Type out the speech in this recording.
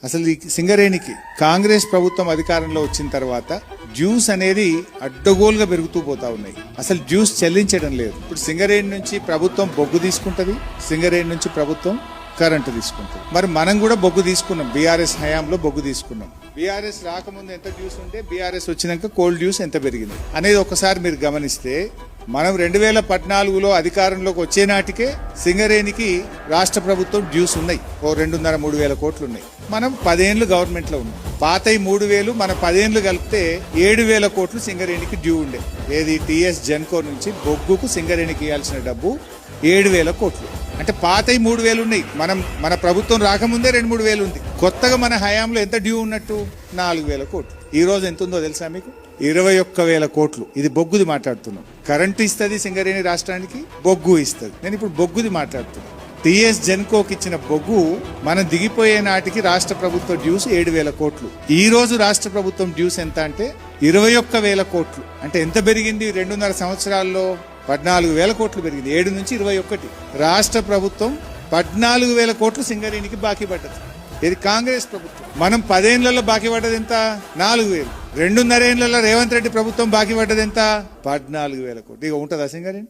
అసలు ఈ సింగరేణికి కాంగ్రెస్ ప్రభుత్వం అధికారంలో వచ్చిన తర్వాత డ్యూస్ అనేది అడ్డగోలుగా పెరుగుతూ పోతా ఉన్నాయి. అసలు డ్యూస్ చెల్లించడం లేదు. ఇప్పుడు సింగరేణి నుంచి ప్రభుత్వం బొగ్గు తీసుకుంటది, సింగరేణి నుంచి ప్రభుత్వం కరెంటు తీసుకుంటుంది. మరి మనం కూడా బొగ్గు తీసుకున్నాం, బీఆర్ఎస్ హయాంలో బొగ్గు తీసుకున్నాం. బీఆర్ఎస్ రాకముందు ఎంత డ్యూస్ ఉంటే బీఆర్ఎస్ వచ్చినాక కోల్డ్ డ్యూస్ ఎంత పెరిగింది అనేది ఒకసారి మీరు గమనిస్తే, మనం 2014లో అధికారంలోకి వచ్చే నాటికే సింగరేణికి రాష్ట్ర ప్రభుత్వం డ్యూస్ ఉన్నాయి, ఓ 2.5-3 వేల కోట్లు ఉన్నాయి. మనం 10 ఏళ్లు గవర్నమెంట్ లో ఉన్నాం. పాతయి 3,000, మన 10 ఏళ్లు కలిపితే 7,000 కోట్లు సింగరేణికి డ్యూ ఉండే. ఏది టీఎస్ జెన్కో నుంచి బొగ్గుకు సింగరేణికి ఇవ్వాల్సిన డబ్బు 7,000 కోట్లు. అంటే పాతయి 3,000 ఉన్నాయి. మన ప్రభుత్వం రాకముందే 2-3 వేలు ఉంది. కొత్తగా మన హయాంలో ఎంత డ్యూ ఉన్నట్టు 4,000 కోట్లు. ఈ రోజు ఎంత ఉందో తెలుసా మీకు? 21,000 కోట్లు. ఇది బొగ్గుది మాట్లాడుతున్నాం. కరెంటు ఇస్తుంది సింగరేణి రాష్ట్రానికి, బొగ్గు ఇస్తుంది. నేను ఇప్పుడు బొగ్గుది మాట్లాడుతున్నాను. టీఎస్ జెన్కోకి ఇచ్చిన బొగ్గు మనం దిగిపోయే నాటికి రాష్ట్ర ప్రభుత్వ డ్యూస్ 7,000 కోట్లు. ఈ రోజు రాష్ట్ర ప్రభుత్వం డ్యూస్ ఎంత అంటే 21,000 కోట్లు. అంటే ఎంత పెరిగింది? 2.5 సంవత్సరాల్లో 14,000 కోట్లు పెరిగింది. 7 నుంచి 21. రాష్ట్ర ప్రభుత్వం 14,000 కోట్లు సింగరేణికి బాకీ పడ్డది. ఇది కాంగ్రెస్ ప్రభుత్వం. మనం 10 ఏళ్లలో బాకీ పడ్డది ఎంత? 4,000. 2.5 ఏళ్లలో రేవంత్ రెడ్డి ప్రభుత్వం బాకీ పడ్డది ఎంత? 14,000 కోట్లు. ఇక ఉంటుందా సింగరేణి?